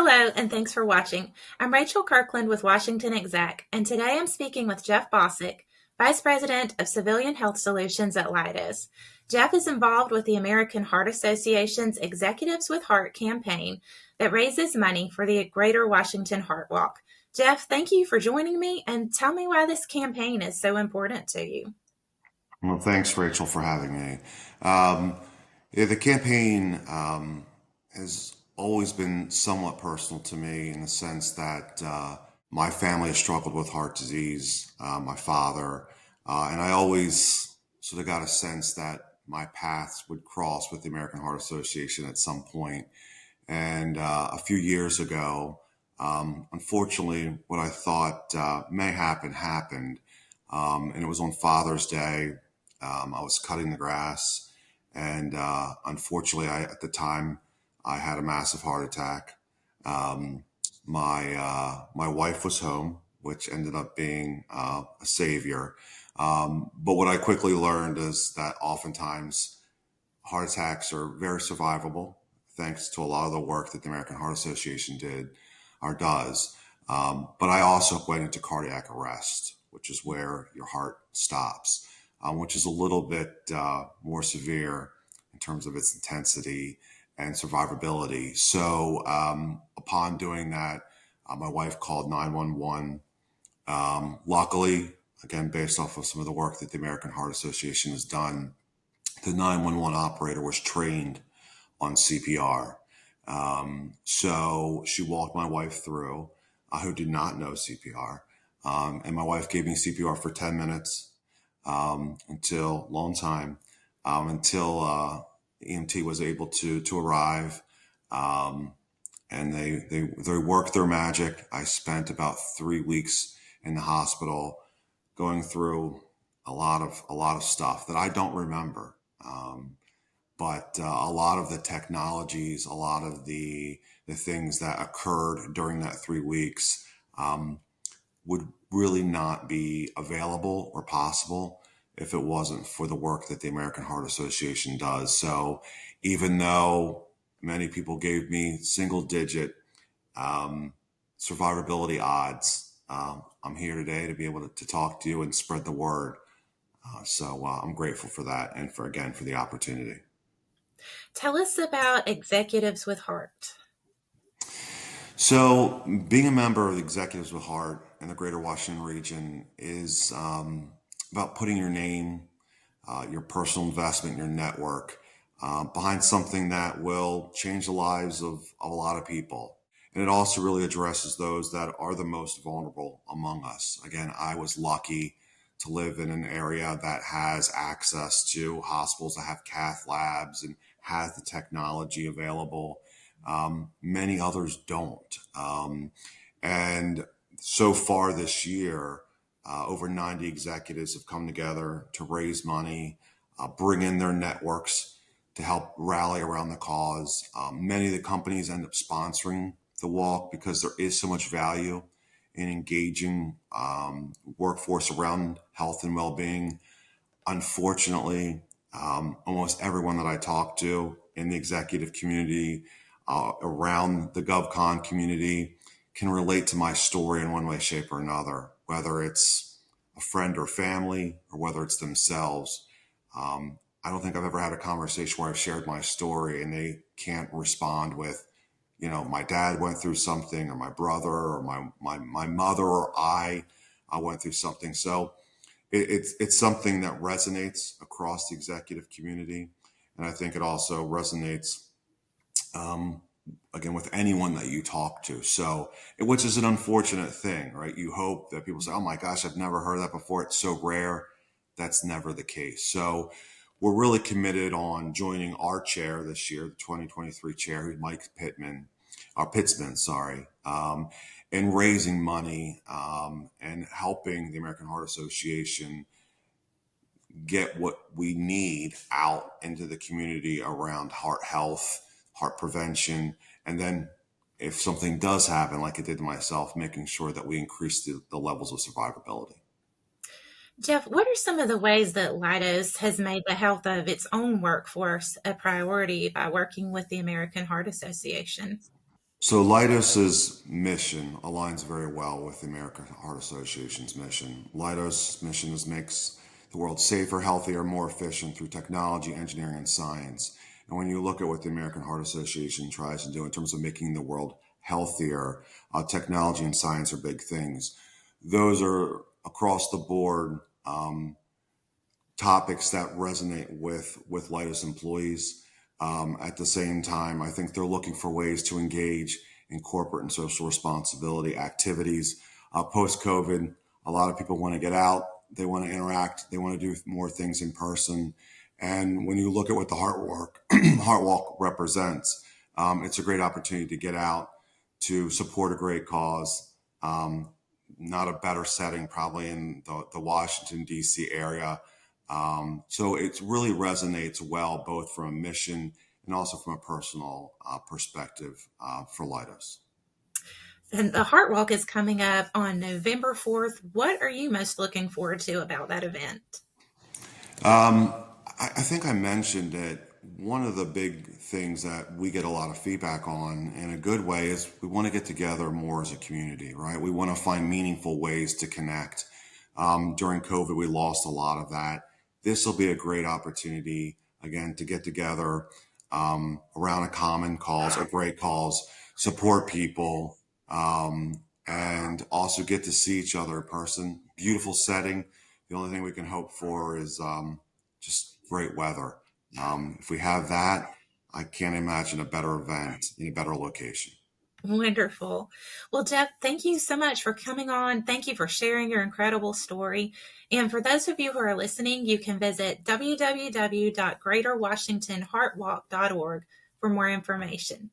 Hello, and thanks for watching. I'm Rachel Kirkland with WashingtonExec, and today I'm speaking with Jeff Bosick, Vice President of Civilian Health Solutions at Leidos. Jeff is involved with the American Heart Association's Executives with Heart campaign that raises money for the Greater Washington Heart Walk. Jeff, thank you for joining me, and tell me why this campaign is so important to you. Well, thanks, Rachel, for having me. Um, yeah, the campaign has always been somewhat personal to me in the sense that my family has struggled with heart disease, my father, and I always sort of got a sense that my paths would cross with the American Heart Association at some point. And a few years ago, unfortunately, what I thought may happen happened. And it was on Father's Day. I was cutting the grass, and unfortunately, at the time, I had a massive heart attack. Um, my wife was home, which ended up being a savior. But what I quickly learned is that oftentimes heart attacks are very survivable, thanks to a lot of the work that the American Heart Association did or does. But I also went into cardiac arrest, which is where your heart stops, which is a little bit more severe in terms of its intensity and survivability. So upon doing that, my wife called 911. Luckily, again, based off of some of the work that the American Heart Association has done, the 911 operator was trained on CPR. So she walked my wife through, who did not know CPR. And my wife gave me CPR for 10 minutes until long time, until EMT was able to arrive. Um, and they worked their magic. I spent about 3 weeks in the hospital going through a lot of stuff that I don't remember. But a lot of the technologies, a lot of the things that occurred during that 3 weeks would really not be available or possible if it wasn't for the work that the American Heart Association does. So even though many people gave me single digit um, survivability odds, I'm here today to be able to talk to you and spread the word. So I'm grateful for that and for the opportunity. Tell us about Executives with Heart. So, being a member of the Executives with Heart in the Greater Washington region is about putting your name, your personal investment, your network behind something that will change the lives of a lot of people. And it also really addresses those that are the most vulnerable among us. Again, I was lucky to live in an area that has access to hospitals that have cath labs and has the technology available. Many others don't. And so far this year, over 90 executives have come together to raise money, bring in their networks to help rally around the cause. Many of the companies end up sponsoring the walk because there is so much value in engaging workforce around health and well-being. Unfortunately, almost everyone that I talk to in the executive community, around the GovCon community, can relate to my story in one way, shape, or another, whether it's a friend or family or whether it's themselves. I don't think I've ever had a conversation where I've shared my story and they can't respond with, my dad went through something, or my brother, or my mother, or I went through something. So it's something that resonates across the executive community, and I think it also resonates um, again with anyone that you talk to. So, which is an unfortunate thing, right? You hope that people say, "Oh my gosh, I've never heard that before. It's so rare." That's never the case. So, we're really committed on joining our chair this year, the 2023 chair, who's Mike Pittman, or Pittsman, sorry, and raising money and helping the American Heart Association get what we need out into the community around heart health, heart prevention, and then if something does happen, like it did to myself, making sure that we increase the levels of survivability. Jeff, what are some of the ways that Leidos has made the health of its own workforce a priority by working with the American Heart Association? So Leidos's mission aligns very well with the American Heart Association's mission. Leidos' mission is makes the world safer, healthier, more efficient through technology, engineering, and science. And when you look at what the American Heart Association tries to do in terms of making the world healthier, technology and science are big things. Those are across the board topics that resonate with Leidos employees. At the same time, I think they're looking for ways to engage in corporate and social responsibility activities. Post COVID, a lot of people want to get out, they want to interact, they want to do more things in person. And when you look at what the Heart Walk represents, it's a great opportunity to get out, to support a great cause. Not a better setting, probably in the Washington, D.C. area. So it really resonates well, both from a mission and also from a personal perspective for Leidos. And the Heart Walk is coming up on November 4th. What are you most looking forward to about that event? I think I mentioned that one of the big things that we get a lot of feedback on in a good way is we want to get together more as a community, right? We want to find meaningful ways to connect. During COVID, we lost a lot of that. This will be a great opportunity, again, to get together around a common cause, a great cause, support people, and also get to see each other in person. Beautiful setting. The only thing we can hope for is just great weather. If we have that, I can't imagine a better event in a better location. Wonderful. Well, Jeff, thank you so much for coming on. Thank you for sharing your incredible story. And for those of you who are listening, you can visit www.greaterwashingtonheartwalk.org for more information.